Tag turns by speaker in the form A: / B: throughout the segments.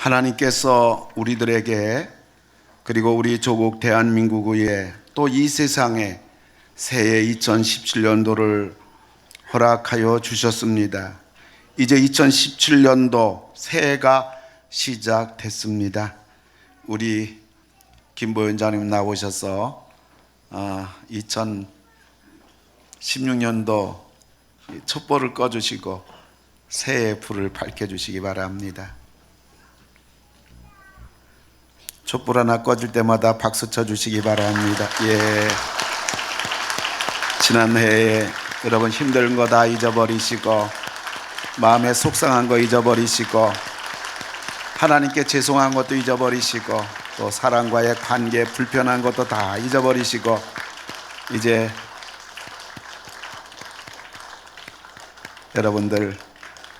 A: 하나님께서 우리들에게 그리고 우리 조국 대한민국의 또 이 세상에 새해 2017년도를 허락하여 주셨습니다. 이제 2017년도 새해가 시작됐습니다. 우리 김 부위원장님 나오셔서 2016년도 촛불을 꺼주시고 새해 불을 밝혀주시기 바랍니다. 촛불 하나 꺼질 때마다 박수 쳐주시기 바랍니다. 예. 지난 해에 여러분 힘든 거 다 잊어버리시고 마음에 속상한 거 잊어버리시고 하나님께 죄송한 것도 잊어버리시고 또 사람과의 관계 불편한 것도 다 잊어버리시고 이제 여러분들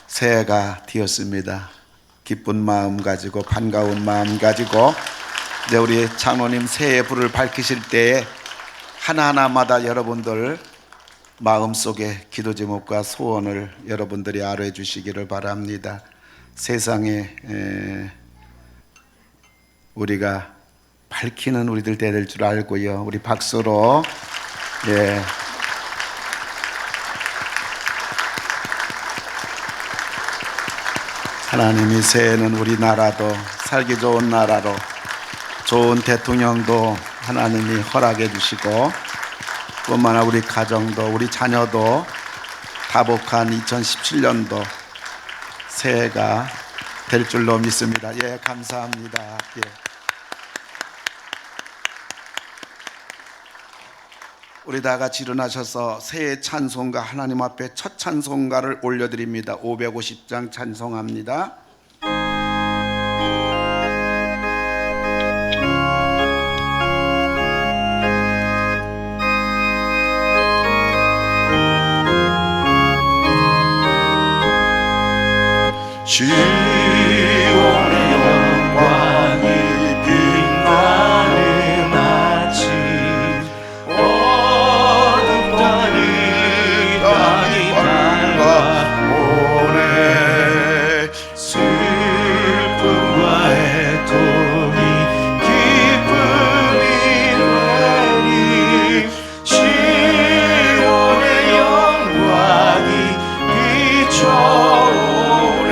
A: 새해가 되었습니다. 기쁜 마음 가지고 반가운 마음 가지고 이제 우리 장로님 새해 불을 밝히실 때에 하나하나마다 여러분들 마음속에 기도 제목과 소원을 여러분들이 알아해 주시기를 바랍니다. 세상에 우리가 밝히는 우리들 될 줄 알고요. 우리 박수로 예. 하나님이 새해는 우리나라도 살기 좋은 나라로 좋은 대통령도 하나님이 허락해 주시고 뿐만 아니라 우리 가정도 우리 자녀도 다복한 2017년도 새해가 될 줄로 믿습니다. 예, 감사합니다. 예. 우리 다 같이 일어나셔서 새해 찬송가 하나님 앞에 첫 찬송가를 올려드립니다. 550장 찬송합니다.
B: 시온의 영광이 빛나는 아침 어둡다는 땅이 밝아오네 슬픔과 애통이 기쁨이 되니 시온의 영광이 비춰오네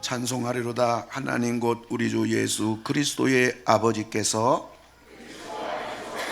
A: 찬송하리로다. 하나님 곧 우리 주 예수 그리스도의 아버지께서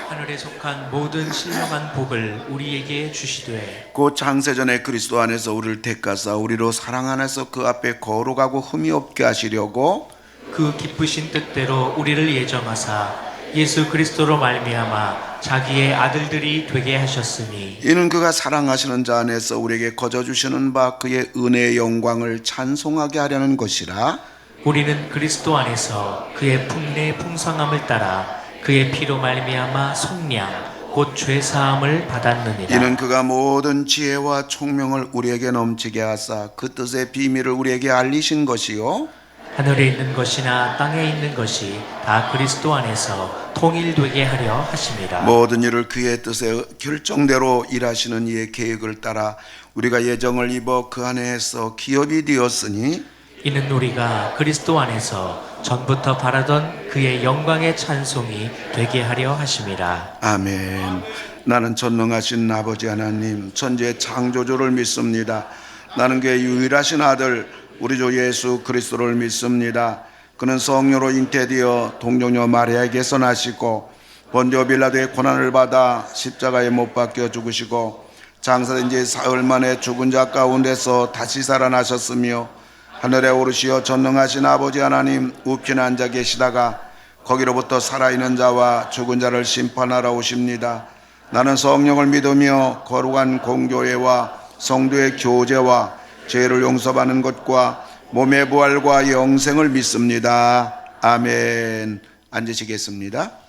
C: 하늘에 속한 모든 신령한 복을 우리에게 주시되
A: 곧 창세전에 그리스도 안에서 우리를 택하사 우리로 사랑 안에서 그 앞에 거룩하고 흠이 없게 하시려고
C: 그 기쁘신 뜻대로 우리를 예정하사 예수 그리스도로 말미암아 자기의 아들들이 되게 하셨으니
A: 이는 그가 사랑하시는 자 안에서 우리에게 거저 주시는 바 그의 은혜의 영광을 찬송하게 하려는 것이라.
C: 우리는 그리스도 안에서 그의 풍례의 풍성함을 따라 그의 피로 말미암아 속량 곧 죄사함을 받았느니라.
A: 이는 그가 모든 지혜와 총명을 우리에게 넘치게 하사 그 뜻의 비밀을 우리에게 알리신 것이요
C: 하늘에 있는 것이나 땅에 있는 것이 다 그리스도 안에서 통일되게 하려 하심이라.
A: 모든 일을 그의 뜻의 결정대로 일하시는 이의 계획을 따라 우리가 예정을 입어 그 안에서 기업이 되었으니
C: 이는 우리가 그리스도 안에서 전부터 바라던 그의 영광의 찬송이 되게 하려 하심이라.
A: 아멘. 나는 전능하신 아버지 하나님 천지의 창조주를 믿습니다. 나는 그의 유일하신 아들 우리 주 예수 그리스도를 믿습니다. 그는 성령으로 잉태되어 동정녀 마리아에게서 나시고 본디오 빌라도의 고난을 받아 십자가에 못 박혀 죽으시고 장사된 지 사흘 만에 죽은 자 가운데서 다시 살아나셨으며 하늘에 오르시어 전능하신 아버지 하나님 우편에 앉아 계시다가 거기로부터 살아있는 자와 죽은 자를 심판하러 오십니다. 나는 성령을 믿으며 거룩한 공교회와 성도의 교제와 죄를 용서받는 것과 몸의 부활과 영생을 믿습니다. 아멘. 앉으시겠습니다.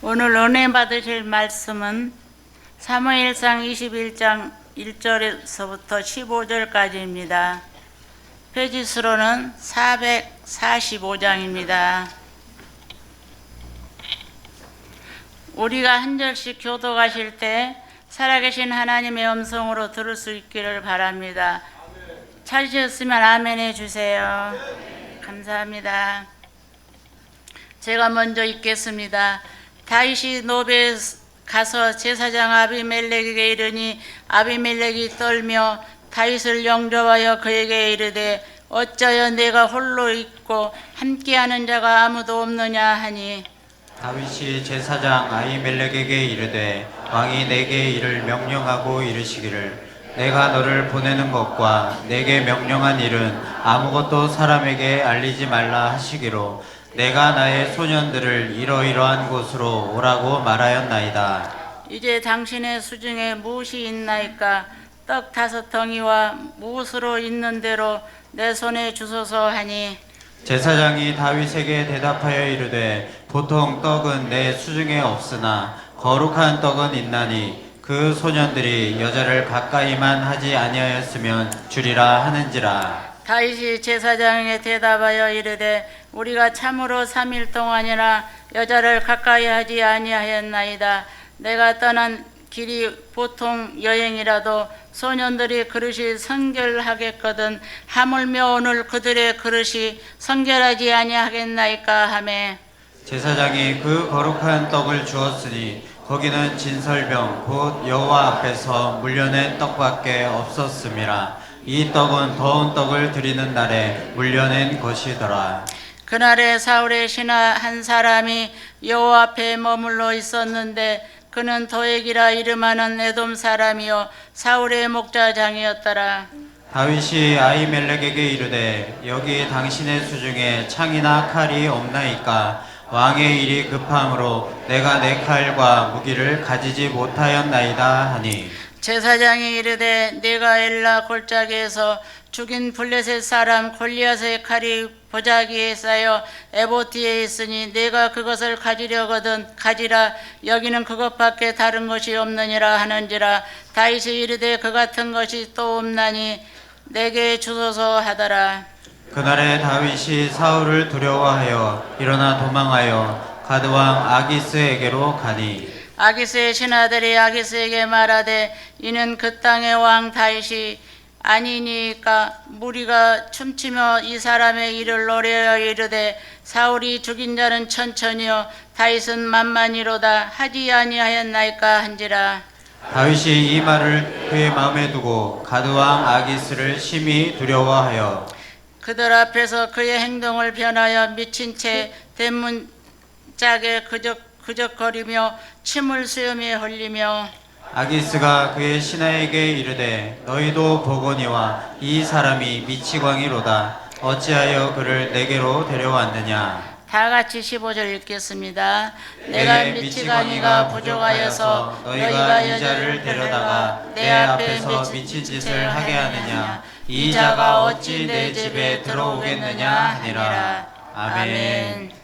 D: 오늘 은혜 받으실 말씀은 사무엘상 21장 1절에서부터 15절까지입니다. 페이지수로는 445장입니다. 우리가 한 절씩 교독하실 때 살아계신 하나님의 음성으로 들을 수 있기를 바랍니다. 찾으셨으면 아멘 해주세요. 감사합니다. 제가 먼저 읽겠습니다. 다윗이 노베에 가서 제사장 아비멜렉에게 이르니 아비멜렉이 떨며 다윗을 영접하여 그에게 이르되 어찌하여 내가 홀로 있고 함께하는 자가 아무도 없느냐 하니
E: 다윗이 제사장 아히멜렉에게 이르되 왕이 내게 이를 명령하고 이르시기를 내가 너를 보내는 것과 내게 명령한 일은 아무것도 사람에게 알리지 말라 하시기로 내가 나의 소년들을 이러이러한 곳으로 오라고 말하였나이다.
D: 이제 당신의 수중에 무엇이 있나이까 떡 5덩이와 무엇으로 있는 대로 내 손에 주소서 하니
E: 제사장이 다윗에게 대답하여 이르되 보통 떡은 내 수중에 없으나 거룩한 떡은 있나니 그 소년들이 여자를 가까이만 하지 아니하였으면 주리라 하는지라.
D: 다윗이 제사장에게 대답하여 이르되 우리가 참으로 3일 동안이나 여자를 가까이 하지 아니하였나이다. 내가 떠난 길이 보통 여행이라도 소년들이 그릇이 성결하겠거든 하물며 오늘 그들의 그릇이 성결하지 아니하겠나이까 하매
E: 제사장이 그 거룩한 떡을 주었으니 거기는 진설병 곧 여호와 앞에서 물려낸 떡밖에 없었음이라. 이 떡은 더운 떡을 드리는 날에 물려낸 것이더라.
D: 그날에 사울의 신하 한 사람이 여호와 앞에 머물러 있었는데 그는 도액이라 이름하는 에돔 사람이요 사울의 목자장이었더라.
E: 다윗이 아히멜렉에게 이르되 여기 당신의 수중에 창이나 칼이 없나이까. 왕의 일이 급함으로 내가 내 칼과 무기를 가지지 못하였나이다 하니
D: 제사장이 이르되 네가 엘라 골짜기에서 죽인 블레셋 사람 골리앗의 칼이 보자기에 쌓여 에봇 뒤에 있으니 네가 그것을 가지려거든 가지라. 여기는 그것밖에 다른 것이 없느니라 하는지라. 다윗이 이르되 그 같은 것이 또 없나니 내게 주소서 하더라.
E: 그날에 다윗이 사울을 두려워하여 일어나 도망하여 가드왕 아기스에게로 가니
D: 아기스의 신하들이 아기스에게 말하되 이는 그 땅의 왕 다윗이 아니니까 무리가 춤추며 이 사람의 일을 노래하여 이르되 사울이 죽인 자는 천천히요 다윗은 만만히로다 하지 아니하였나이까 한지라.
E: 다윗이 이 말을 그의 마음에 두고 가드왕 아기스를 심히 두려워하여
D: 그들 앞에서 그의 행동을 변하여 미친 채 대문짝에 그적거리며 침을 수염에 흘리며
E: 아기스가 그의 신하에게 이르되 너희도 보거니와 이 사람이 미치광이로다. 어찌하여 그를 내게로 데려왔느냐.
D: 다 같이 15절 읽겠습니다. 내가 미치광이가 부족하여서 너희가 여자를 데려다가 내 앞에서 미친 짓을 하게 하느냐. 이 자가 어찌 내 집에 들어오겠느냐 하니라. 아멘.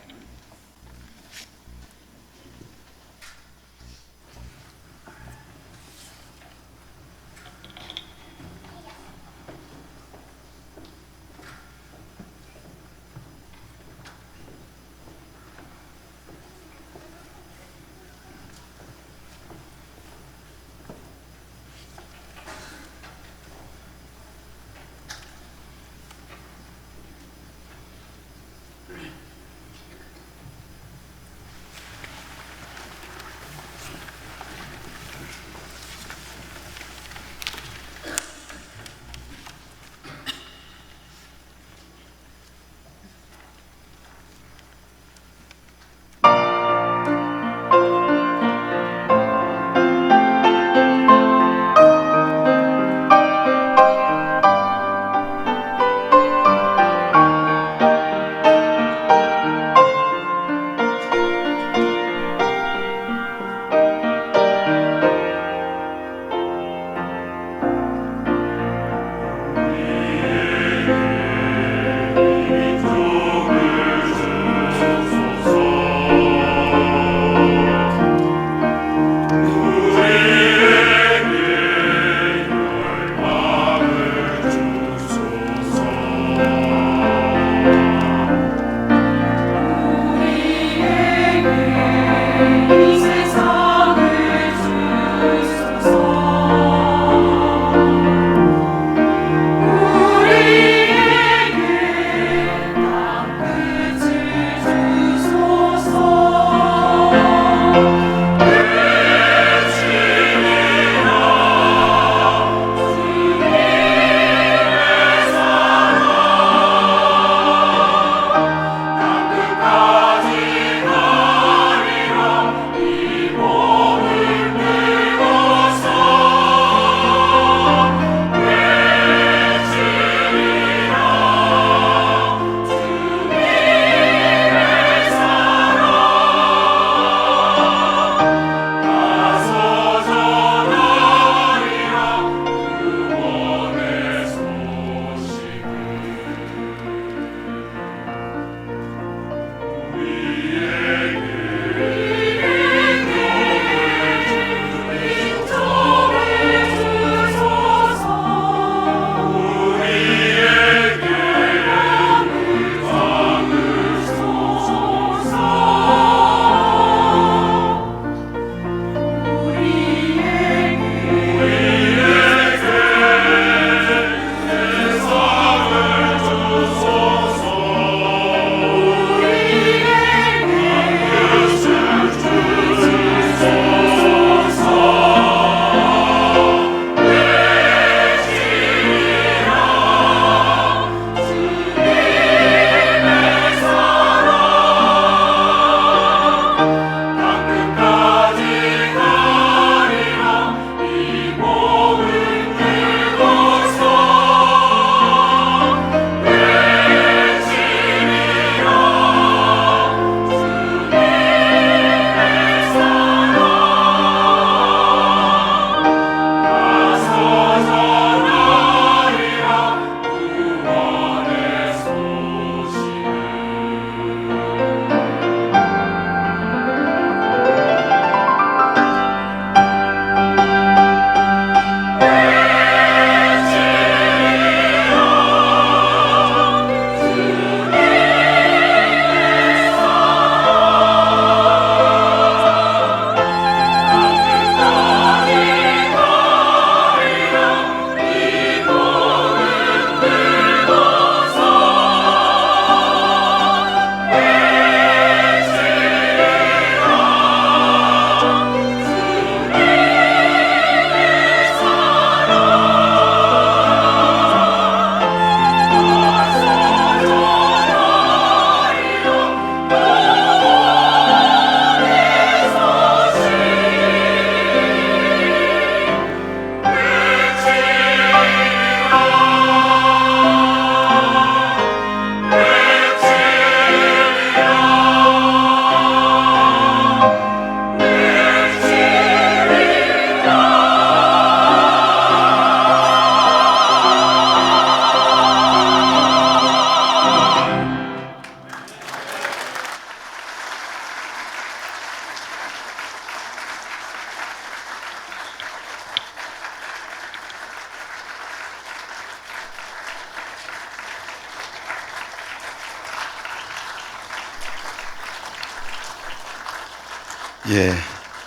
A: 예,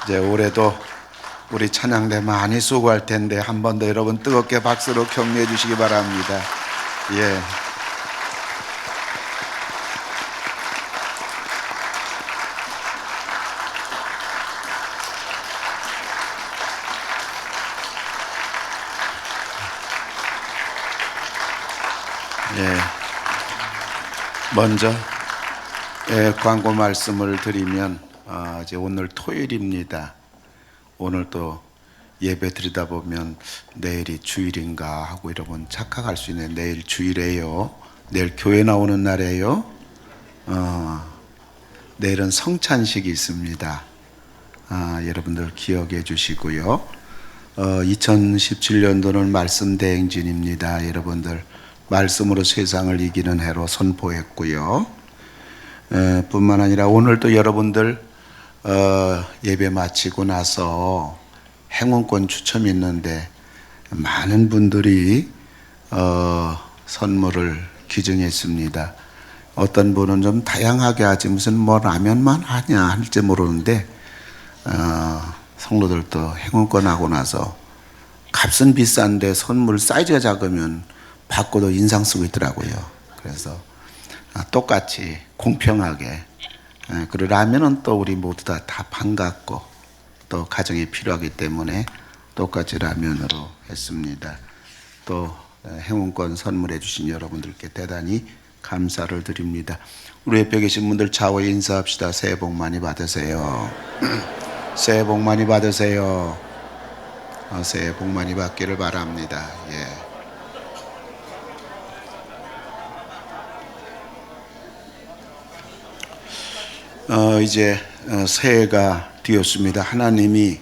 A: 이제 올해도 우리 찬양대 많이 수고할 텐데 한 번 더 여러분 뜨겁게 박수로 격려해 주시기 바랍니다. 예. 예. 먼저 광고 말씀을 드리면 이제 오늘 토요일입니다. 오늘 또 예배 드리다 보면 내일이 주일인가 하고 여러분 착각할 수 있는 내일 주일이에요. 내일 교회 나오는 날이에요. 내일은 성찬식이 있습니다. 여러분들 기억해 주시고요. 2017년도는 말씀 대행진입니다. 여러분들 말씀으로 세상을 이기는 해로 선포했고요. 뿐만 아니라 오늘 또 여러분들 예배 마치고 나서 행운권 추첨이 있는데 많은 분들이 선물을 기증했습니다. 어떤 분은 좀 다양하게 하지 무슨 뭐 라면만 하냐 할지 모르는데 성도들도 행운권 하고 나서 값은 비싼데 선물 사이즈가 작으면 받고도 인상 쓰고 있더라고요. 그래서 똑같이 공평하게 그리고 라면은 또 우리 모두 다 반갑고 또 가정이 필요하기 때문에 똑같이 라면으로 했습니다. 또 행운권 선물해 주신 여러분들께 대단히 감사를 드립니다. 우리 옆에 계신 분들 좌우 인사합시다. 새해 복 많이 받으세요. 새해 복 많이 받으세요. 새해 복 많이 받기를 바랍니다. 예. 이제 새해가 되었습니다. 하나님이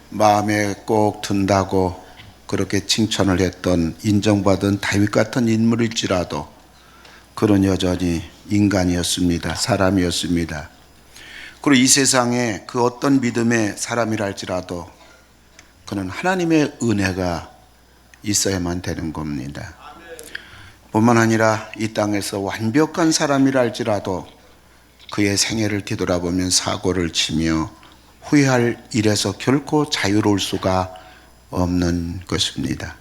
A: 마음에 꼭 든다고 그렇게 칭찬을 했던 인정받은 다윗 같은 인물일지라도 그는 여전히 인간이었습니다. 사람이었습니다. 그리고 이 세상에 그 어떤 믿음의 사람이라 할지라도 그는 하나님의 은혜가 있어야만 되는 겁니다. 뿐만 아니라 이 땅에서 완벽한 사람이라 할지라도 그의 생애를 뒤돌아보면 사고를 치며 후회할 일에서 결코 자유로울 수가 없는 것입니다.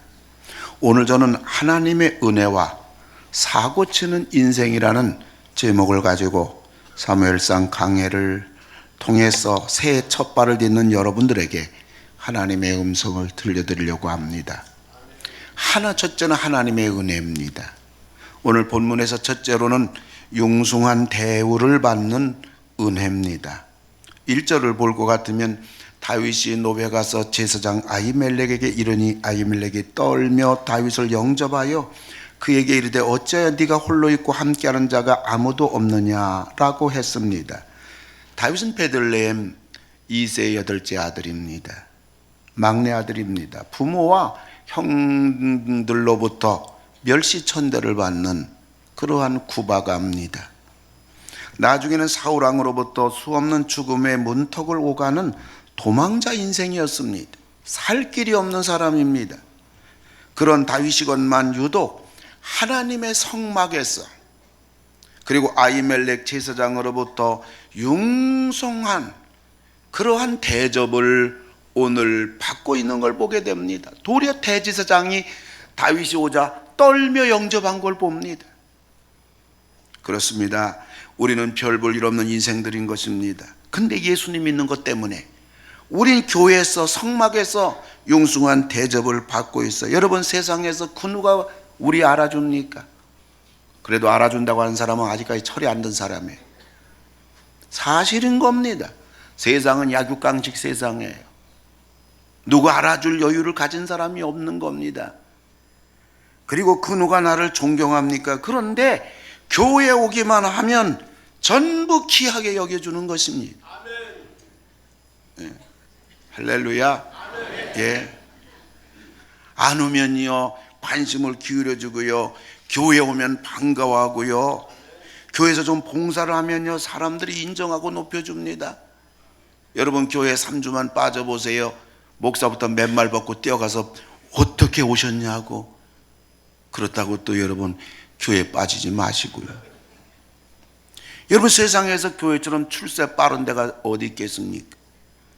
A: 오늘 저는 하나님의 은혜와 사고치는 인생이라는 제목을 가지고 사무엘상 강해를 통해서 새해 첫 발을 딛는 여러분들에게 하나님의 음성을 들려드리려고 합니다. 첫째는 하나님의 은혜입니다. 오늘 본문에서 첫째로는 융숭한 대우를 받는 은혜입니다. 1절을 볼 것 같으면 다윗이 노베 가서 제사장 아히멜렉에게 이르니 아히멜렉이 떨며 다윗을 영접하여 그에게 이르되 어찌하여 네가 홀로 있고 함께하는 자가 아무도 없느냐라고 했습니다. 다윗은 베들레헴 2세 8째 아들입니다. 막내 아들입니다. 부모와 형들로부터 멸시천대를 받는 그러한 구바가입니다. 나중에는 사울왕으로부터 수없는 죽음의 문턱을 오가는 도망자 인생이었습니다. 살 길이 없는 사람입니다. 그런 다윗이건만 유독 하나님의 성막에서 그리고 아히멜렉 제사장으로부터 융성한 그러한 대접을 오늘 받고 있는 걸 보게 됩니다. 도리어 대제사장이 다윗이 오자 떨며 영접한 걸 봅니다. 그렇습니다. 우리는 별 볼 일 없는 인생들인 것입니다. 근데 예수님 믿는 것 때문에 우린 교회에서 성막에서 융숭한 대접을 받고 있어요. 여러분 세상에서 그 누가 우리 알아줍니까? 그래도 알아준다고 하는 사람은 아직까지 철이 안 든 사람이에요. 사실인 겁니다. 세상은 약육강식 세상이에요. 누가 알아줄 여유를 가진 사람이 없는 겁니다. 그리고 그 누가 나를 존경합니까? 그런데 교회에 오기만 하면 전부 귀하게 여겨주는 것입니다. 예. 할렐루야. 예. 안 오면요 관심을 기울여주고요, 교회 오면 반가워하고요, 교회에서 좀 봉사를 하면요 사람들이 인정하고 높여줍니다. 여러분 교회 3주만 빠져보세요. 목사부터 맨발 벗고 뛰어가서 어떻게 오셨냐고. 그렇다고 또 여러분 교회에 빠지지 마시고요. 여러분 세상에서 교회처럼 출세 빠른 데가 어디 있겠습니까?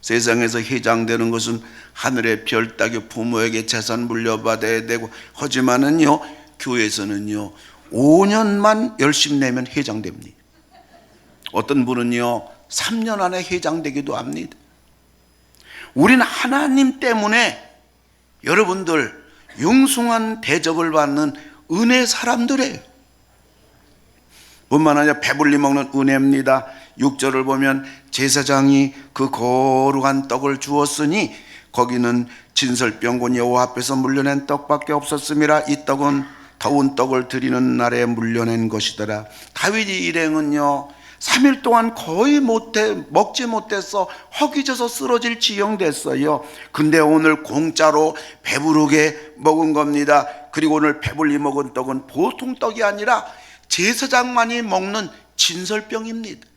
A: 세상에서 회장되는 것은 하늘의 별 따기 부모에게 재산 물려받아야 되고, 하지만은요 교회에서는요 5년만 열심히 내면 회장됩니다. 어떤 분은요 3년 안에 회장되기도 합니다. 우리는 하나님 때문에 여러분들 융숭한 대접을 받는 은혜 사람들이에요. 뿐만 아니라 배불리 먹는 은혜입니다. 6절을 보면 제사장이 그 거룩한 떡을 주었으니 거기는 진설병곤 여호와 앞에서 물려낸 떡밖에 없었음이라. 이 떡은 더운 떡을 드리는 날에 물려낸 것이더라. 다윗이 일행은요 3일 동안 거의 먹지 못해서 허기져서 쓰러질 지경됐어요. 근데 오늘 공짜로 배부르게 먹은 겁니다. 그리고 오늘 배불리 먹은 떡은 보통 떡이 아니라 제사장만이 먹는 진설병입니다.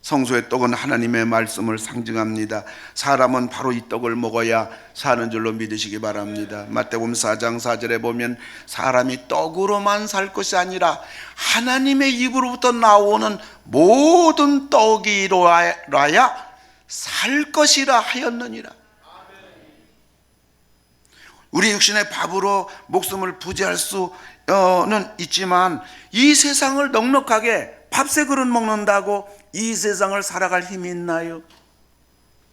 A: 성소의 떡은 하나님의 말씀을 상징합니다. 사람은 바로 이 떡을 먹어야 사는 줄로 믿으시기 바랍니다. 마태복음 4장 4절에 보면 사람이 떡으로만 살 것이 아니라 하나님의 입으로부터 나오는 모든 떡이로야 살 것이라 하였느니라. 우리 육신의 밥으로 목숨을 부지할 수는 있지만 이 세상을 넉넉하게 밥 세 그릇 먹는다고 이 세상을 살아갈 힘이 있나요?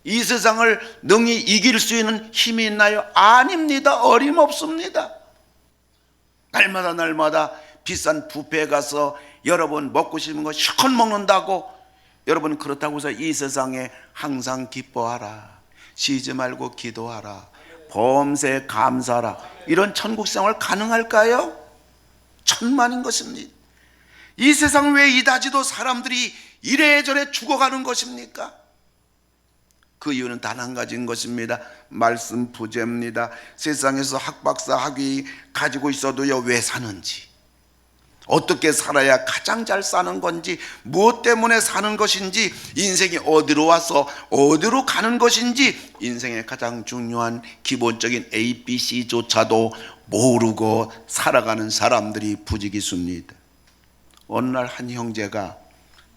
A: 이 세상을 능히 이길 수 있는 힘이 있나요? 아닙니다. 어림없습니다. 날마다 비싼 뷔페에 가서 여러분 먹고 싶은 거 실컷 먹는다고 여러분 그렇다고 해서 이 세상에 항상 기뻐하라, 쉬지 말고 기도하라, 범세 감사하라, 이런 천국 생활 가능할까요? 천만인 것입니다. 이 세상 왜 이다지도 사람들이 이래저래 죽어가는 것입니까? 그 이유는 단 한 가지인 것입니다. 말씀 부재입니다. 세상에서 학박사 학위 가지고 있어도요 왜 사는지, 어떻게 살아야 가장 잘 사는 건지, 무엇 때문에 사는 것인지, 인생이 어디로 와서 어디로 가는 것인지, 인생의 가장 중요한 기본적인 ABC조차도 모르고 살아가는 사람들이 부지기수입니다. 어느 날 한 형제가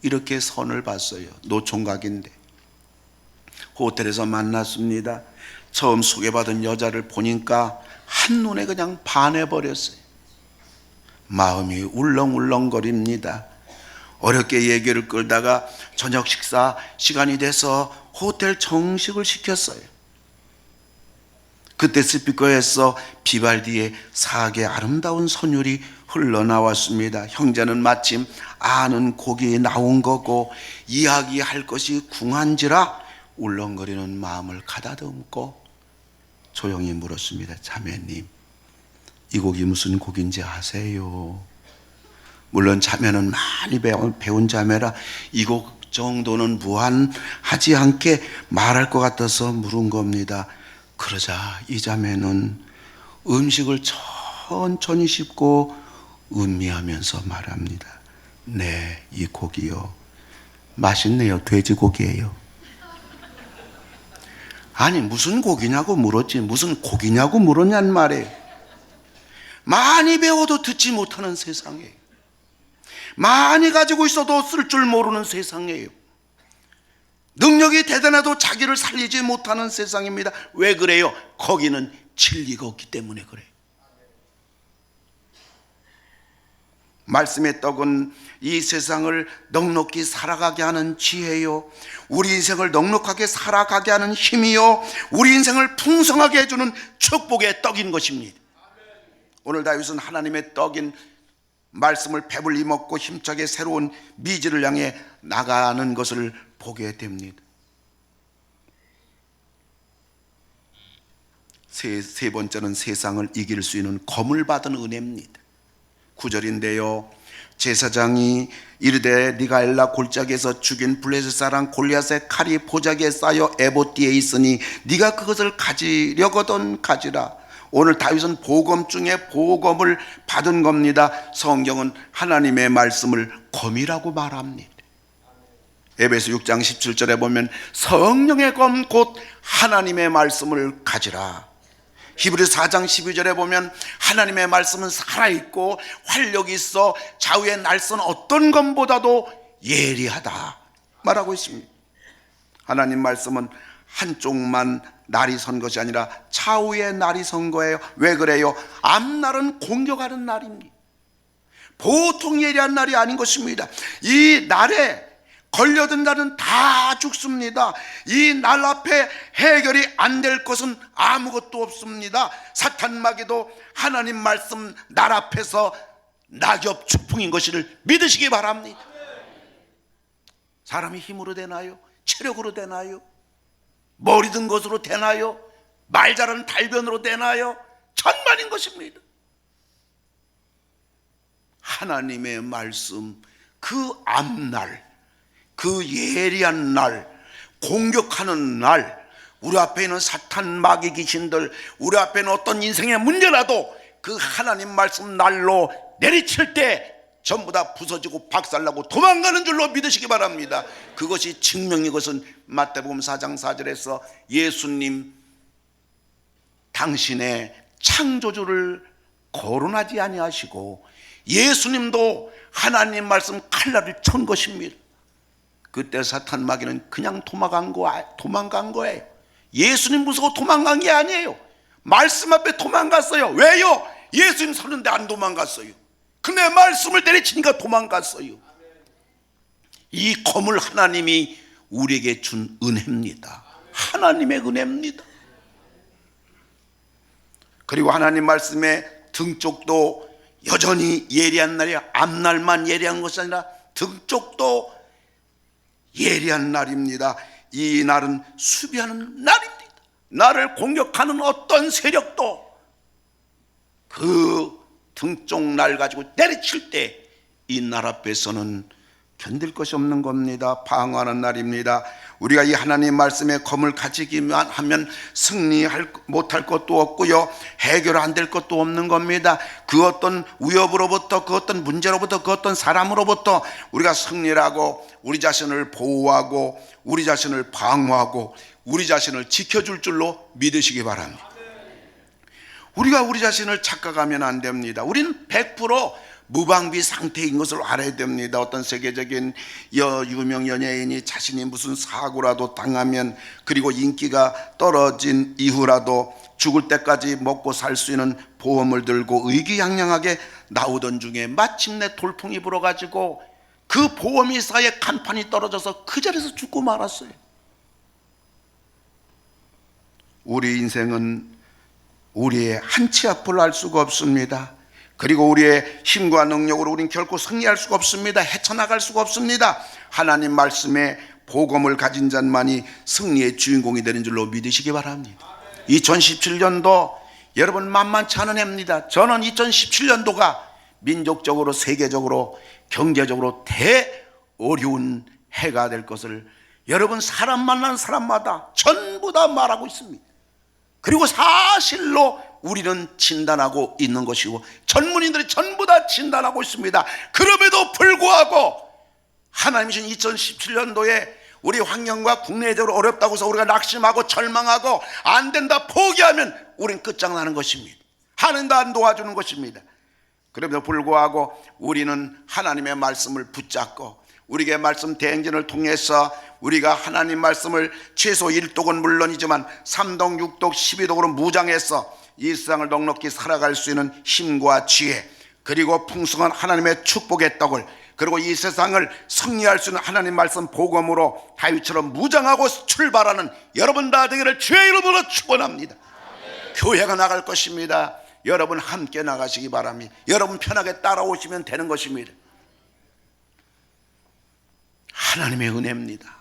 A: 이렇게 선을 봤어요. 노총각인데 호텔에서 만났습니다. 처음 소개받은 여자를 보니까 한눈에 그냥 반해버렸어요. 마음이 울렁울렁거립니다. 어렵게 얘기를 끌다가 저녁 식사 시간이 돼서 호텔 정식을 시켰어요. 그때 스피커에서 비발디의 사악의 아름다운 선율이 흘러나왔습니다. 형제는 마침 아는 곡이 나온 거고 이야기할 것이 궁한지라 울렁거리는 마음을 가다듬고 조용히 물었습니다. 자매님, 이 곡이 무슨 곡인지 아세요? 물론 자매는 많이 배운 자매라 이 곡 정도는 무한하지 않게 말할 것 같아서 물은 겁니다. 그러자 이 자매는 음식을 천천히 씹고 음미하면서 말합니다. 네, 이 고기요, 맛있네요. 돼지고기예요. 아니 무슨 고기냐고 물었지 무슨 고기냐고 물었냔 말이에요. 많이 배워도 듣지 못하는 세상이에요. 많이 가지고 있어도 쓸 줄 모르는 세상이에요. 능력이 대단해도 자기를 살리지 못하는 세상입니다. 왜 그래요? 거기는 진리가 없기 때문에 그래요. 말씀의 떡은 이 세상을 넉넉히 살아가게 하는 지혜요, 우리 인생을 넉넉하게 살아가게 하는 힘이요, 우리 인생을 풍성하게 해주는 축복의 떡인 것입니다. 오늘 다윗은 하나님의 떡인 말씀을 배불리 먹고 힘차게 새로운 미지를 향해 나가는 것을 보게 됩니다. 세 번째는 세상을 이길 수 있는 검을 받은 은혜입니다. 9절인데요 제사장이 이르되 네가 엘라 골짜기에서 죽인 블레셋 사람 골리앗의 칼이 보자기에 쌓여 에봇 뒤에 있으니 네가 그것을 가지려거든 가지라. 오늘 다윗은 복음 중에 복음을 받은 겁니다. 성경은 하나님의 말씀을 검이라고 말합니다. 에베소 6장 17절에 보면 성령의 검 곧 하나님의 말씀을 가지라. 히브리서 4장 12절에 보면 하나님의 말씀은 살아있고 활력이 있어 좌우의 날선 어떤 검보다도 예리하다 말하고 있습니다. 하나님 말씀은 한쪽만 날이 선 것이 아니라 차후에 날이 선 거예요. 왜 그래요? 앞날은 공격하는 날입니다. 보통 예리한 날이 아닌 것입니다. 이 날에 걸려든 자는 다 죽습니다. 이 날 앞에 해결이 안 될 것은 아무것도 없습니다. 사탄 마귀도 하나님 말씀 날 앞에서 낙엽 추풍인 것을 믿으시기 바랍니다. 사람이 힘으로 되나요? 체력으로 되나요? 머리 든 것으로 되나요? 말 잘하는 달변으로 되나요? 천만인 것입니다. 하나님의 말씀, 그 앞날, 그 예리한 날, 공격하는 날, 우리 앞에 있는 사탄 마귀 귀신들, 우리 앞에 있는 어떤 인생의 문제라도 그 하나님 말씀 날로 내리칠 때 전부 다 부서지고 박살나고 도망가는 줄로 믿으시기 바랍니다. 그것이 증명이, 것은 마태복음 4장 4절에서 예수님 당신의 창조주를 거론하지 아니하시고 예수님도 하나님 말씀 칼날을 천 것입니다. 그때 사탄 마귀는 그냥 도망간 거예요. 예수님 무서워 도망간 게 아니에요. 말씀 앞에 도망갔어요. 왜요? 예수님 서는데 안 도망갔어요. 근데 말씀을 때려치니까 도망갔어요. 이 검을 하나님이 우리에게 준 은혜입니다. 하나님의 은혜입니다. 그리고 하나님 말씀의 등쪽도 여전히 예리한 날이 앞날만 예리한 것이 아니라 등쪽도 예리한 날입니다. 이 날은 수비하는 날입니다. 나를 공격하는 어떤 세력도 그 등쪽 날 가지고 내리칠 때 이 날 앞에서는 견딜 것이 없는 겁니다. 방어하는 날입니다. 우리가 이 하나님 말씀의 검을 가지기만 하면 못할 것도 없고요, 해결 안 될 것도 없는 겁니다. 그 어떤 위협으로부터, 그 어떤 문제로부터, 그 어떤 사람으로부터 우리가 승리를 하고 우리 자신을 보호하고 우리 자신을 방어하고 우리 자신을 지켜줄 줄로 믿으시기 바랍니다. 우리가 우리 자신을 착각하면 안 됩니다. 우리는 100% 무방비 상태인 것을 알아야 됩니다. 어떤 세계적인 유명 연예인이 자신이 무슨 사고라도 당하면, 그리고 인기가 떨어진 이후라도 죽을 때까지 먹고 살 수 있는 보험을 들고 의기양양하게 나오던 중에 마침내 돌풍이 불어가지고 그 보험회사의 간판이 떨어져서 그 자리에서 죽고 말았어요. 우리 인생은 우리의 한치 앞을 알 수가 없습니다. 그리고 우리의 힘과 능력으로 우리는 결코 승리할 수가 없습니다. 헤쳐나갈 수가 없습니다. 하나님 말씀의 복음을 가진 자만이 승리의 주인공이 되는 줄로 믿으시기 바랍니다. 2017년도 여러분 만만치 않은 해입니다. 저는 2017년도가 민족적으로, 세계적으로, 경제적으로 어려운 해가 될 것을 여러분 사람 만난 사람마다 전부 다 말하고 있습니다. 그리고 사실로 우리는 진단하고 있는 것이고 전문인들이 전부 다 진단하고 있습니다. 그럼에도 불구하고 하나님이 주신 2017년도에 우리 환경과 국내적으로 어렵다고 해서 우리가 낙심하고 절망하고 안 된다 포기하면 우린 끝장나는 것입니다. 하나님도 안 도와주는 것입니다. 그럼에도 불구하고 우리는 하나님의 말씀을 붙잡고 우리에게 말씀 대행진을 통해서 우리가 하나님 말씀을 최소 1독은 물론이지만 3독, 6독, 12독으로 무장해서 이 세상을 넉넉히 살아갈 수 있는 힘과 지혜, 그리고 풍성한 하나님의 축복의 떡을, 그리고 이 세상을 승리할 수 있는 하나님 말씀 복음으로 다윗처럼 무장하고 출발하는 여러분 다 되기를 주의 이름으로 축원합니다. 교회가 나갈 것입니다. 여러분 함께 나가시기 바랍니다. 여러분 편하게 따라오시면 되는 것입니다. 하나님의 은혜입니다.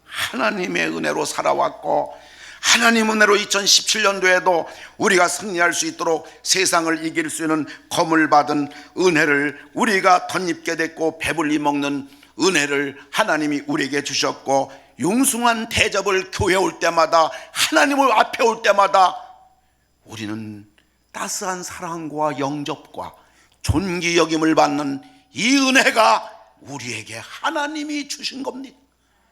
A: 하나님의 은혜로 살아왔고 하나님 은혜로 2017년도에도 우리가 승리할 수 있도록 세상을 이길 수 있는 검을 받은 은혜를 우리가 덧입게 됐고 배불리 먹는 은혜를 하나님이 우리에게 주셨고, 융숭한 대접을 교회 올 때마다, 하나님을 앞에 올 때마다 우리는 따스한 사랑과 영접과 존귀 여김을 받는 이 은혜가 우리에게 하나님이 주신 겁니다.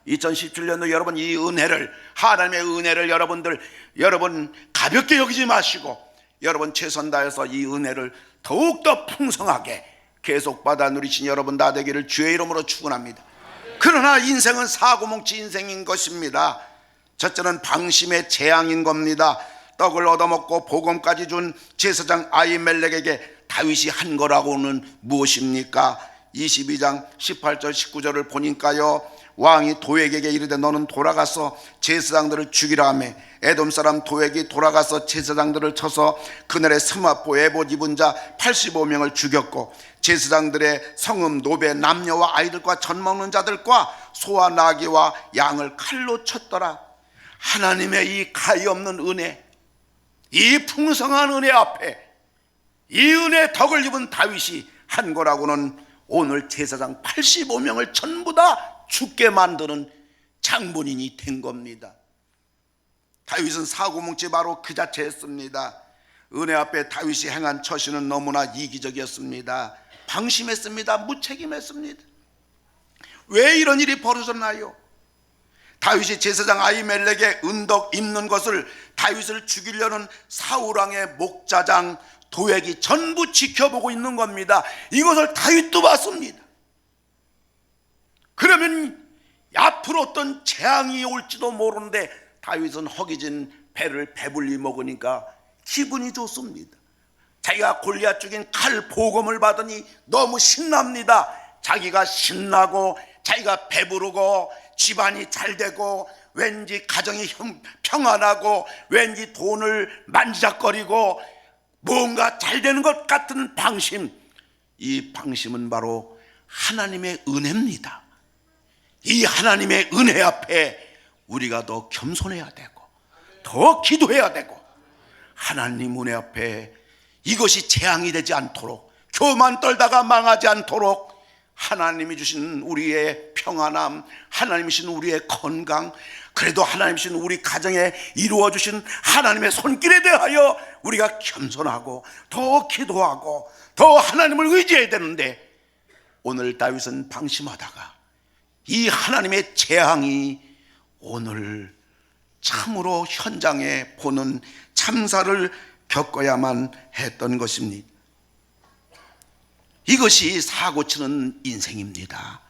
A: 2017년도 여러분 이 은혜를, 하나님의 은혜를 여러분 가볍게 여기지 마시고 여러분 최선 다해서 이 은혜를 더욱더 풍성하게 계속 받아 누리신 여러분 다 되기를 주의 이름으로 축원합니다. 그러나 인생은 사고뭉치 인생인 것입니다. 첫째는 방심의 재앙인 겁니다. 떡을 얻어먹고 복음까지 준 제사장 아히멜렉에게 다윗이 한 거라고는 무엇입니까? 22장 18절 19절을 보니까요, 왕이 도액에게 이르되 너는 돌아가서 제사장들을 죽이라 하매 에돔 사람 도액이 돌아가서 제사장들을 쳐서 그날에 스마포 에봇 입은 자 85명을 죽였고 제사장들의 성읍 노베 남녀와 아이들과 젖 먹는 자들과 소와 나귀와 양을 칼로 쳤더라. 하나님의 이 가히 없는 은혜, 이 풍성한 은혜 앞에 이 은혜의 덕을 입은 다윗이 한 거라고는 오늘 제사장 85명을 전부 다 죽게 만드는 장본인이 된 겁니다. 다윗은 사고뭉치 바로 그 자체였습니다. 은혜 앞에 다윗이 행한 처신은 너무나 이기적이었습니다. 방심했습니다. 무책임했습니다. 왜 이런 일이 벌어졌나요? 다윗이 제사장 아히멜렉의 은덕 입는 것을 다윗을 죽이려는 사울왕의 목자장 도액이 전부 지켜보고 있는 겁니다. 이것을 다윗도 봤습니다. 그러면 앞으로 어떤 재앙이 올지도 모르는데 다윗은 허기진 배를 배불리 먹으니까 기분이 좋습니다. 자기가 골리앗 죽인 칼 보검을 받으니 너무 신납니다. 자기가 신나고 자기가 배부르고 집안이 잘 되고 왠지 가정이 평안하고 왠지 돈을 만지작거리고 뭔가 잘 되는 것 같은 방심, 이 방심은 바로 하나님의 은혜입니다. 이 하나님의 은혜 앞에 우리가 더 겸손해야 되고 더 기도해야 되고 하나님 은혜 앞에 이것이 재앙이 되지 않도록 교만 떨다가 망하지 않도록 하나님이 주신 우리의 평안함, 하나님이 주신 우리의 건강, 그래도 하나님이 주신 우리 가정에 이루어 주신 하나님의 손길에 대하여 우리가 겸손하고 더 기도하고 더 하나님을 의지해야 되는데 오늘 다윗은 방심하다가 이 하나님의 재앙이 오늘 참으로 현장에 보는 참사를 겪어야만 했던 것입니다. 이것이 사고치는 인생입니다.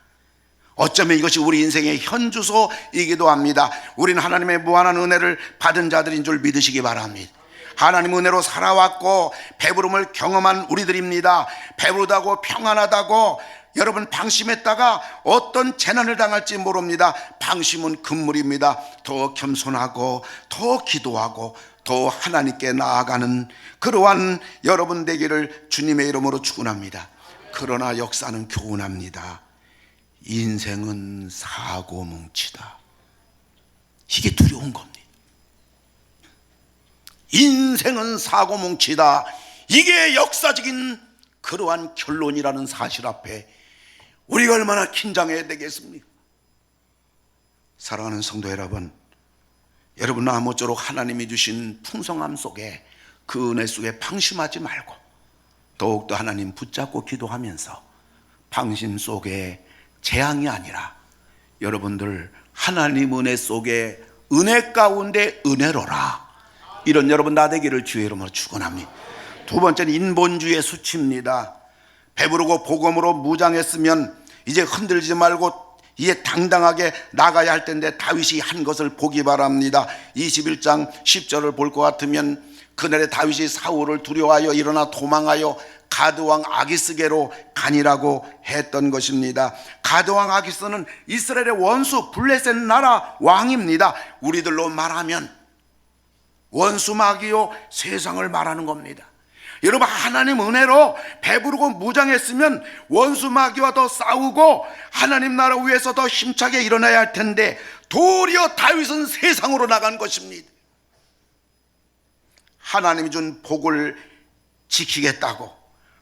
A: 어쩌면 이것이 우리 인생의 현주소이기도 합니다. 우리는 하나님의 무한한 은혜를 받은 자들인 줄 믿으시기 바랍니다. 하나님 은혜로 살아왔고 배부름을 경험한 우리들입니다. 배부르다고 평안하다고 여러분 방심했다가 어떤 재난을 당할지 모릅니다. 방심은 금물입니다. 더 겸손하고 더 기도하고 더 하나님께 나아가는 그러한 여러분 되기를 주님의 이름으로 축원합니다. 그러나 역사는 교훈합니다. 인생은 사고뭉치다. 이게 두려운 겁니다. 인생은 사고뭉치다. 이게 역사적인 그러한 결론이라는 사실 앞에 우리가 얼마나 긴장해야 되겠습니까? 사랑하는 성도 여러분, 여러분 아무쪼록 하나님이 주신 풍성함 속에 그 은혜 속에 방심하지 말고 더욱더 하나님 붙잡고 기도하면서 방심 속에 재앙이 아니라 여러분들 하나님 은혜 속에 은혜 가운데 은혜로라, 이런 여러분 나 되기를 주의 이름으로 축원합니다. 두 번째는 인본주의의 수치입니다. 배부르고 복음으로 무장했으면 이제 흔들지 말고 이제 당당하게 나가야 할 텐데 다윗이 한 것을 보기 바랍니다. 21장 10절을 볼 것 같으면 그날에 다윗이 사울을 두려워하여 일어나 도망하여 가드왕 아기스게로 가니라고 했던 것입니다. 가드왕 아기스는 이스라엘의 원수 블레셋 나라 왕입니다. 우리들로 말하면 원수 마귀요 세상을 말하는 겁니다. 여러분 하나님 은혜로 배부르고 무장했으면 원수 마귀와 더 싸우고 하나님 나라 위에서 더 힘차게 일어나야 할 텐데 도리어 다윗은 세상으로 나간 것입니다. 하나님이 준 복을 지키겠다고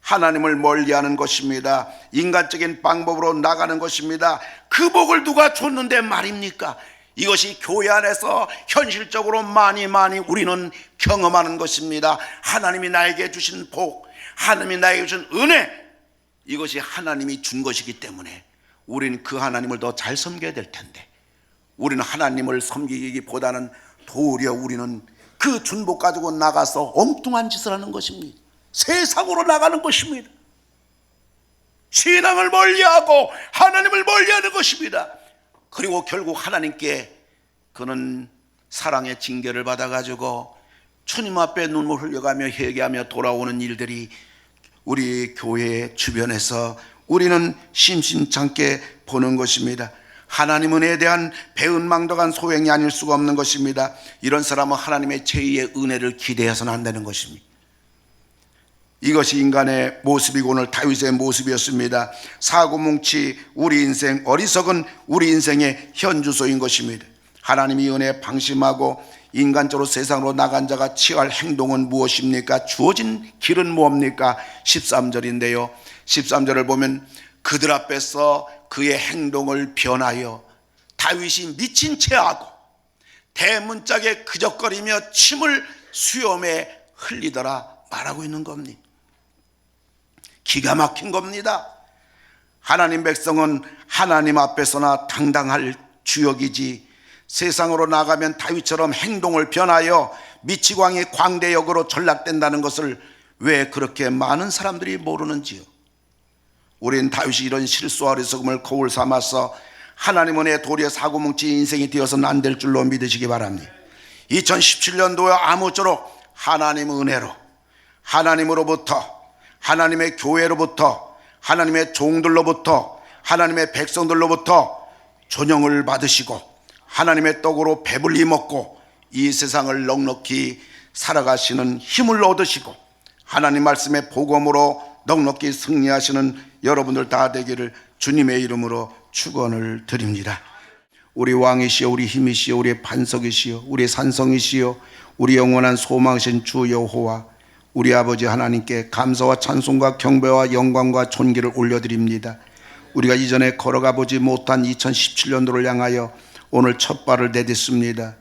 A: 하나님을 멀리하는 것입니다. 인간적인 방법으로 나가는 것입니다. 그 복을 누가 줬는데 말입니까? 이것이 교회 안에서 현실적으로 많이 우리는 경험하는 것입니다. 하나님이 나에게 주신 복, 하나님이 나에게 주신 은혜, 이것이 하나님이 준 것이기 때문에 우리는 그 하나님을 더 잘 섬겨야 될 텐데 우리는 하나님을 섬기기보다는 도리어 우리는 그 준복 가지고 나가서 엉뚱한 짓을 하는 것입니다. 세상으로 나가는 것입니다. 신앙을 멀리하고 하나님을 멀리하는 것입니다. 그리고 결국 하나님께 그는 사랑의 징계를 받아가지고 주님 앞에 눈물 흘려가며 회개하며 돌아오는 일들이 우리 교회 주변에서 우리는 심심찮게 보는 것입니다. 하나님 은혜에 대한 배은망덕한 소행이 아닐 수가 없는 것입니다. 이런 사람은 하나님의 제2의 은혜를 기대해서는 안 되는 것입니다. 이것이 인간의 모습이고 오늘 다윗의 모습이었습니다. 사고뭉치 우리 인생, 어리석은 우리 인생의 현주소인 것입니다. 하나님이 은혜에 방심하고 인간적으로 세상으로 나간 자가 취할 행동은 무엇입니까? 주어진 길은 뭡니까? 13절인데요 13절을 보면 그들 앞에서 그의 행동을 변하여 다윗이 미친 채 하고 대문짝에 그적거리며 침을 수염에 흘리더라 말하고 있는 겁니다. 기가 막힌 겁니다. 하나님 백성은 하나님 앞에서나 당당할 주역이지 세상으로 나가면 다윗처럼 행동을 변하여 미치광이 광대역으로 전락된다는 것을 왜 그렇게 많은 사람들이 모르는지요. 우린 다윗이 이런 실수와 어리석음을 거울 삼아서 하나님 은혜의 도리에 사고뭉치 인생이 되어서는 안 될 줄로 믿으시기 바랍니다. 2017년도에 아무쪼록 하나님 은혜로 하나님으로부터 하나님의 교회로부터 하나님의 종들로부터 하나님의 백성들로부터 존영을 받으시고 하나님의 떡으로 배불리 먹고 이 세상을 넉넉히 살아가시는 힘을 얻으시고 하나님 말씀의 복음으로 넉넉히 승리하시는 여러분들 다 되기를 주님의 이름으로 축원을 드립니다. 우리 왕이시여 우리 힘이시여 우리 반석이시여 우리 산성이시여 우리 영원한 소망이신 주 여호와 우리 아버지 하나님께 감사와 찬송과 경배와 영광과 존귀를 올려드립니다. 우리가 이전에 걸어가 보지 못한 2017년도를 향하여 오늘 첫 발을 내딛습니다.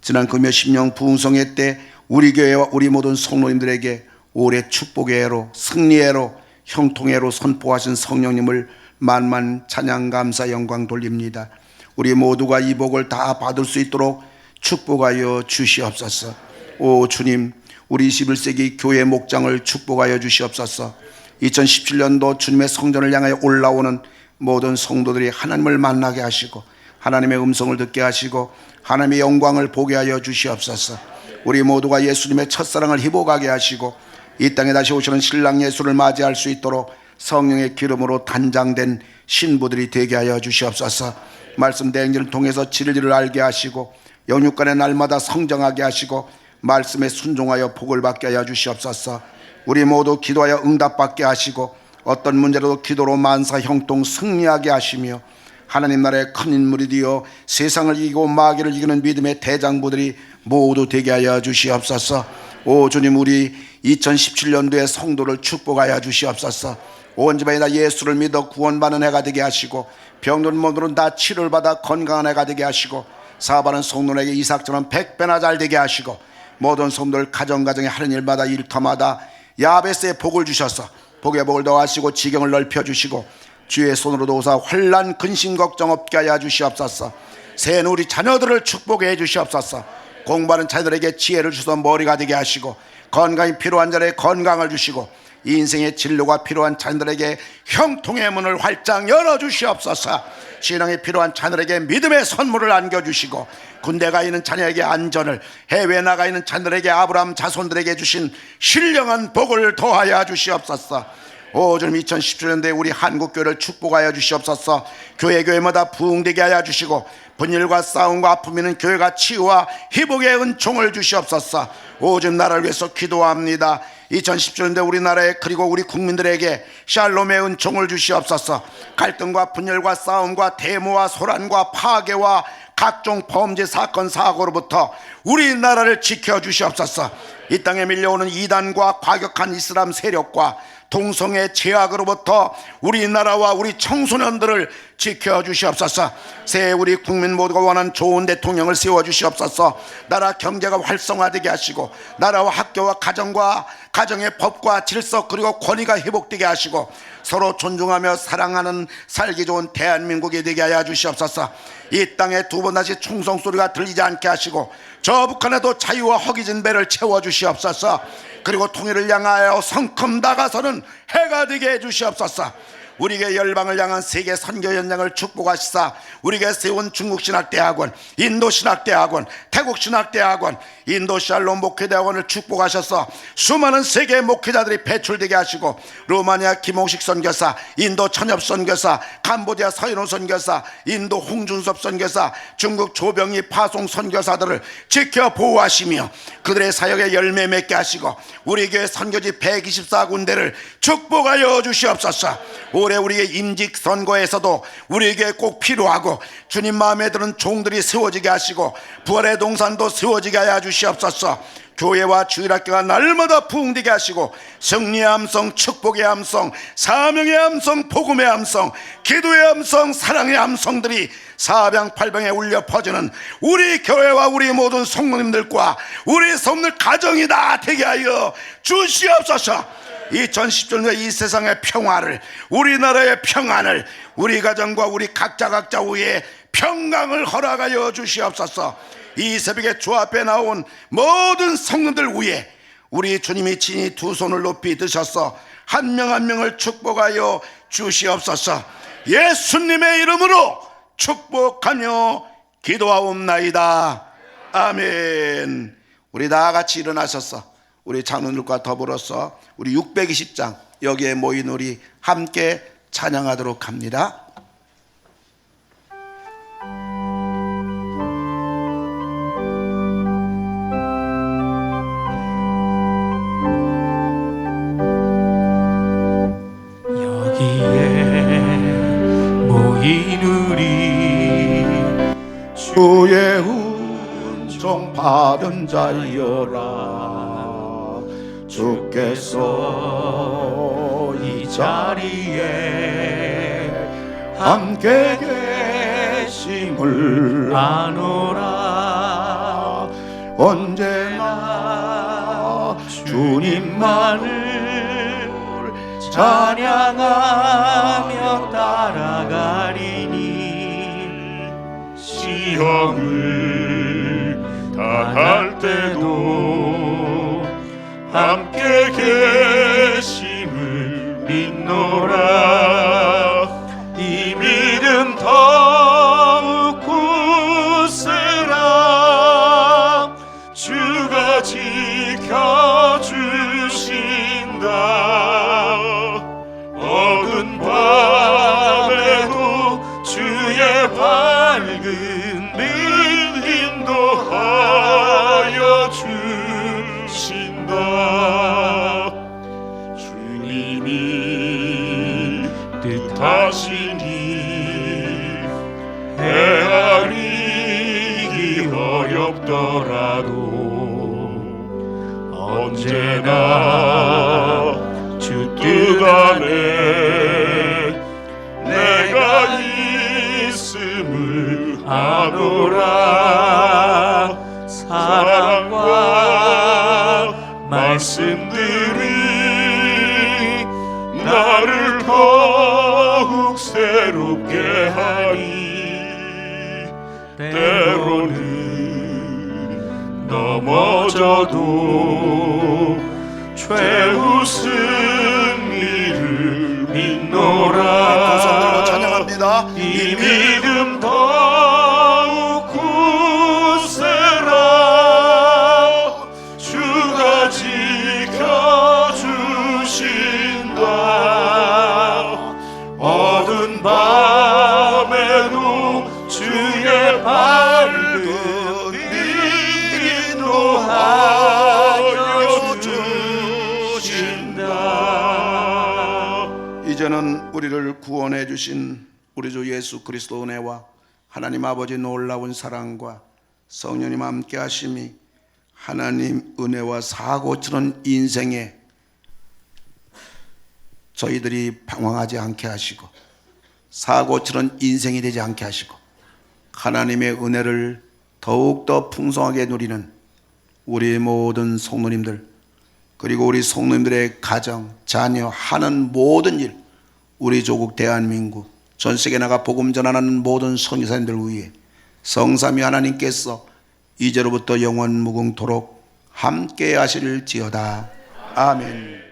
A: 지난 그 몇십 년 부흥성회 때 우리 교회와 우리 모든 성도님들에게 올해 축복의 해로 승리의 해로 형통의 해로 선포하신 성령님을 만만 찬양 감사 영광 돌립니다. 우리 모두가 이 복을 다 받을 수 있도록 축복하여 주시옵소서. 오 주님, 우리 21세기 교회 목장을 축복하여 주시옵소서. 2017년도 주님의 성전을 향하여 올라오는 모든 성도들이 하나님을 만나게 하시고 하나님의 음성을 듣게 하시고 하나님의 영광을 보게 하여 주시옵소서. 우리 모두가 예수님의 첫사랑을 희복하게 하시고 이 땅에 다시 오시는 신랑 예수를 맞이할 수 있도록 성령의 기름으로 단장된 신부들이 되게 하여 주시옵소서. 말씀 대행진을 통해서 진리를 알게 하시고 영육간의 날마다 성장하게 하시고 말씀에 순종하여 복을 받게 하여 주시옵소서. 우리 모두 기도하여 응답받게 하시고 어떤 문제라도 기도로 만사 형통 승리하게 하시며 하나님 나라의 큰 인물이 되어 세상을 이기고 마귀를 이기는 믿음의 대장부들이 모두 되게 하여 주시옵소서. 오 주님, 우리 2017년도의 성도를 축복하여 주시옵소서. 온 집안이 다 예수를 믿어 구원받는 해가 되게 하시고 병든 몸들은 다 치료를 받아 건강한 해가 되게 하시고 사업하는 성도에게 이삭처럼 100배나 잘 되게 하시고 모든 성도들 가정가정에 하는 일마다 일터마다 야베스의 복을 주셔서 복의 복을 더하시고 지경을 넓혀주시고 주의 손으로 도우사 환난 근심 걱정 없게 하여 주시옵소서. 새해는 우리 자녀들을 축복해 주시옵소서. 공부하는 자녀들에게 지혜를 주셔서 머리가 되게 하시고 건강이 필요한 자에게 건강을 주시고 이 인생의 진로가 필요한 자녀들에게 형통의 문을 활짝 열어주시옵소서. 신앙이 필요한 자녀들에게 믿음의 선물을 안겨주시고 군대 가 있는 자녀에게 안전을, 해외에 나가 있는 자녀들에게 아브라함 자손들에게 주신 신령한 복을 더하여 주시옵소서. 오 주님, 2017년도에 우리 한국교회를 축복하여 주시옵소서. 교회마다 부흥되게 하여 주시고 분열과 싸움과 아픔이 있는 교회가 치유와 회복의 은총을 주시옵소서. 오 주님, 나라를 위해서 기도합니다. 2017년도에 우리나라에 그리고 우리 국민들에게 샬롬의 은총을 주시옵소서. 갈등과 분열과 싸움과 데모와 소란과 파괴와 각종 범죄 사건 사고로부터 우리나라를 지켜주시옵소서. 이 땅에 밀려오는 이단과 과격한 이슬람 세력과 동성애 제약으로부터 우리나라와 우리 청소년들을 지켜주시옵소서. 새해 우리 국민 모두가 원하는 좋은 대통령을 세워주시옵소서. 나라 경제가 활성화되게 하시고 나라와 학교와 가정과 가정의 법과 질서 그리고 권위가 회복되게 하시고 서로 존중하며 사랑하는 살기 좋은 대한민국이 되게 하여 주시옵소서. 이 땅에 두 번 다시 총성 소리가 들리지 않게 하시고 저 북한에도 자유와 허기진 배를 채워주시옵소서. 그리고 통일을 향하여 성큼 나가서는 해가 되게 해주시옵소서. 우리에게 열방을 향한 세계 선교 현장을 축복하시사 우리에게 세운 중국신학대학원, 인도신학대학원, 태국신학대학원, 인도샬롬 목회대학원을 축복하셔서 수많은 세계 목회자들이 배출되게 하시고 루마니아 김홍식 선교사, 인도 천엽 선교사, 캄보디아 서인호 선교사, 인도 홍준섭 선교사, 중국 조병희 파송 선교사들을 지켜 보호하시며 그들의 사역에 열매 맺게 하시고 우리 교회 선교지 124군데를 축복하여 주시옵소서. 올해 우리의 임직 선거에서도 우리에게 꼭 필요하고 주님 마음에 드는 종들이 세워지게 하시고 부활의 동산도 세워지게 하여 주시옵소서. 교회와 주일학교가 날마다 부흥되게 하시고 승리의 함성, 축복의 함성, 사명의 함성, 복음의 함성, 기도의 함성, 사랑의 함성들이 사방팔방에 울려 퍼지는 우리 교회와 우리 모든 성도님들과 우리 성도들 가정이 다 되게 하여 주시옵소서. 2017년에 이 세상의 평화를, 우리나라의 평안을, 우리 가정과 우리 각자 위에 평강을 허락하여 주시옵소서. 이 새벽에 주 앞에 나온 모든 성도들 위에 우리 주님이 친히 두 손을 높이 드셔서 한 명 한 명을 축복하여 주시옵소서. 예수님의 이름으로 축복하며 기도하옵나이다. 아멘. 우리 다 같이 일어나셔서 우리 장로들과 더불어서 우리 620장 여기에 모인 우리 함께 찬양하도록 합니다.
C: 모인 우리
B: 주의 은총 받은 자여라. 주께서 이 자리에 함께 계심을 아노라. 언제나 주님만을 찬양하며 따라가리니 시험을 당할 때도 함께 계심을 믿노라. 이 믿음 더욱 굳세라. 주가 지켜주신다. 어두운 밤에도 주의 밝은 빛 인도하여 주신다. 주님이 뜻하시니 헤아리기 어렵더라도 언제나 주 뜻 안에 내가 있음을 아노라. 사랑과 말씀들이 나를 더욱 새롭게 하니 때로는 넘어져도 최후 승리를 믿노라.
A: 두 손 들고 찬양합니다.
B: 이 믿음 더욱 굳세라. 주가 지켜주신다. 어두운 밤에도 주의 밝은 빛 인도하여 주신다.
A: 이제는 우리를 구원해 주신 우리 주 예수 그리스도 은혜와 하나님 아버지 놀라운 사랑과 성령님 함께 하심이 하나님 은혜와 사고치는 인생에 저희들이 방황하지 않게 하시고 사고치는 인생이 되지 않게 하시고 하나님의 은혜를 더욱더 풍성하게 누리는 우리 모든 성도님들 그리고 우리 성도님들의 가정, 자녀, 하는 모든 일, 우리 조국 대한민국, 전 세계 나가 복음 전하는 모든 선교사님들 위해 성삼위 하나님께서 이제로부터 영원 무궁토록 함께 하실지어다. 아멘.